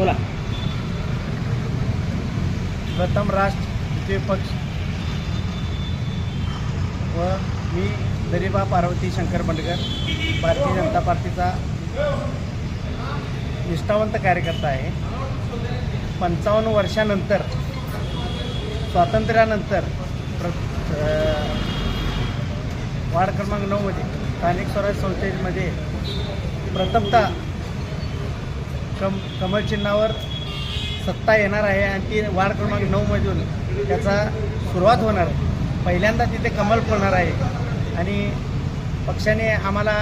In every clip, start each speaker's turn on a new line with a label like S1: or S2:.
S1: बोला.
S2: प्रथम राष्ट्र विजय पक्ष व मी दरिबा पार्वती शंकर बंडगर भारतीय जनता पार्टीचा निष्ठावंत कार्यकर्ता आहे. 55 वर्षानंतर स्वातंत्र्यानंतर वार्ड क्रमांक 9 मध्ये स्थानिक स्वराज्य संस्थेमध्ये प्रथमतः कमळ चिन्हावर सत्ता येणार आहे आणि ती वार्ड क्रमांक 9 मधून त्याचा सुरुवात होणार आहे. पहिल्यांदा तिथे कमळ फुलणार आहे आणि पक्षाने आम्हाला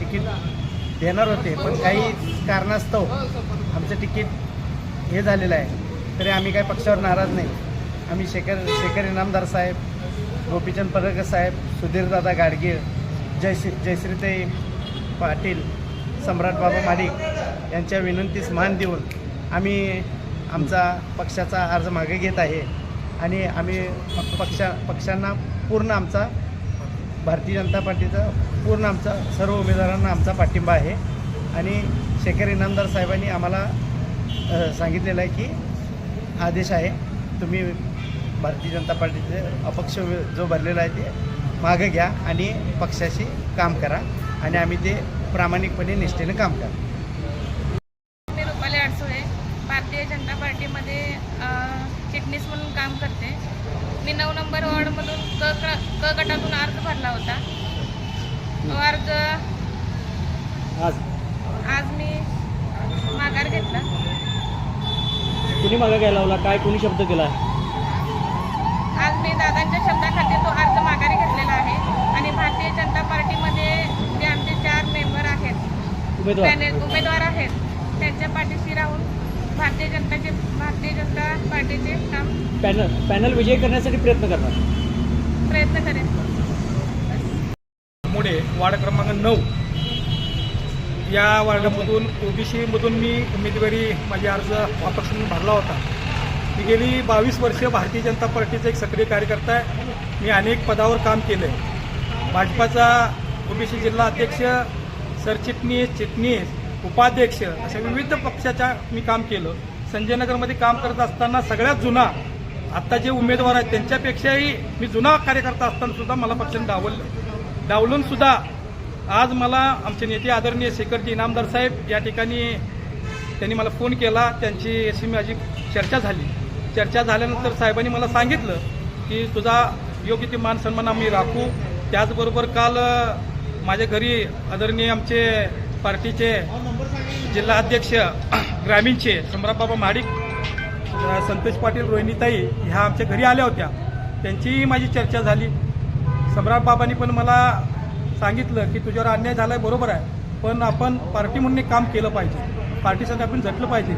S2: तिकीट देणार होते, पण काही कारणास्तव आमचं तिकीट हे झालेलं आहे. तरी आम्ही काही पक्षावर नाराज नाही. आम्ही शेखर इनामदार साहेब, गोपीचंद पडळकर साहेब, सुधीरदादा गाडगीळ, जयश्रीताई पाटील, सम्राट बाबा माडिक यांच्या विनंतीस मान देऊन आम्ही आमचा पक्षाचा अर्ज मागे घेत आहे आणि आम्ही पक्षांना पूर्ण आमचा भारतीय जनता पार्टीचा पूर्ण आमचा सर्व उमेदवारांना आमचा पाठिंबा आहे. आणि शेखर इनामदार साहेबांनी आम्हाला सांगितलेलं आहे की आदेश आहे, तुम्ही भारतीय जनता पार्टीचे अपक्ष जो भरलेला आहे ते मागं घ्या आणि पक्षाशी काम करा आणि आम्ही ते प्रामाणिकपणे निष्ठेने काम करा.
S3: मी रुपाली अडसुळे भारतीय जनता पार्टीमध्ये चिटणीस म्हणून काम करते. मी 9 नंबर वॉर्डमधून क गटातून अर्ज भरला होता. तो अर्ज आज मी माघार घेतला.
S1: कुणी मागं घ्यायला लावला, काय कुणी शब्द केला?
S3: आज मी दादांच्या शब्दाखाली तो अर्ज माघारी घेतलेला आहे आणि भारतीय जनता पार्टीमध्ये जे आमचे 4 मेंबर आहेत, उमेदवार आहेत, त्यांच्या पाठीशी राहून भारतीय जनता पार्टीचे काम
S1: पॅनल विजयी करण्यासाठी प्रयत्न
S3: करेन.
S2: मुळे वार्ड क्रमांक 9 या वार्डामधून ओबीसीमधून मी उमेदवारी माझी अर्ज अपक्ष म्हणून भरला होता. मी गेली 22 वर्ष भारतीय जनता पार्टीचा एक सक्रिय कार्यकर्ता आहे. मी अनेक पदावर काम केलं आहे. भाजपाचा ओबीसी जिल्हा अध्यक्ष, चिटणीस, उपाध्यक्ष अशा विविध पक्षाच्या मी काम केलं. संजयनगरमध्ये काम करत असताना सगळ्यात जुना आत्ता जे उमेदवार आहेत त्यांच्यापेक्षाही मी जुना कार्यकर्ता असताना सुद्धा मला पक्षाने डावलून सुद्धा आज मला आमचे नेते आदरणीय शेखरजी इनामदार साहेब या ठिकाणी त्यांनी मला फोन केला. त्यांची अशी माझी चर्चा झाली. चर्चा झाल्यानंतर साहेबांनी मला सांगितलं की तुझा योग्य ते मान सन्मान आम्ही राखू. त्याचबरोबर काल माझ्या घरी आदरणीय आमचे पार्टीचे जिल्हा अध्यक्ष ग्रामीणचे सम्राट बाबा माडिक, संतोष पाटील, रोहिणीताई ह्या आमच्या घरी आल्या होत्या. त्यांचीही माझी चर्चा झाली. सम्राट बाबांनी पण मला सांगितलं की तुझ्यावर अन्याय झाला आहे, बरोबर आहे, पण आपण पार्टी म्हणून एक काम केलं पाहिजे, पार्टीसाठी आपण झटलं पाहिजे.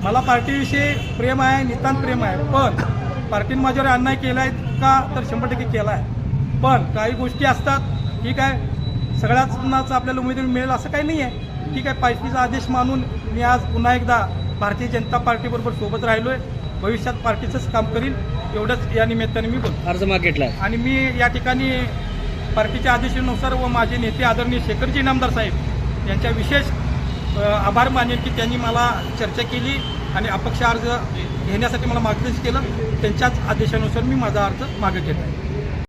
S2: मला पार्टीविषयी प्रेम आहे, नितांत प्रेम आहे, पण पार्टीने माझ्यावर अन्याय केला आहे का तर 100% केला आहे. पण काही गोष्टी असतात, ठीक आहे, सगळ्यांनाच आपल्याला उमेदवारी मिळेल असं काही नाही आहे. ठीक आहे, पार्टीचा आदेश मानून मी आज पुन्हा एकदा भारतीय जनता पार्टीबरोबर सोबत राहिलो आहे. भविष्यात पार्टीचंच काम करील एवढंच या निमित्ताने मी बोलतो.
S1: अर्ज मागे घेतला
S2: आणि मी या ठिकाणी पार्टीच्या आदेशानुसार व माझे नेते आदरणीय शेखरजी इनामदार साहेब यांच्या विशेष आभार मानेन की त्यांनी मला चर्चा केली आणि अपक्ष अर्ज घेण्यासाठी मला मार्गदर्शन केलं. त्यांच्याच आदेशानुसार मी माझा अर्ज मागे घेत आहे.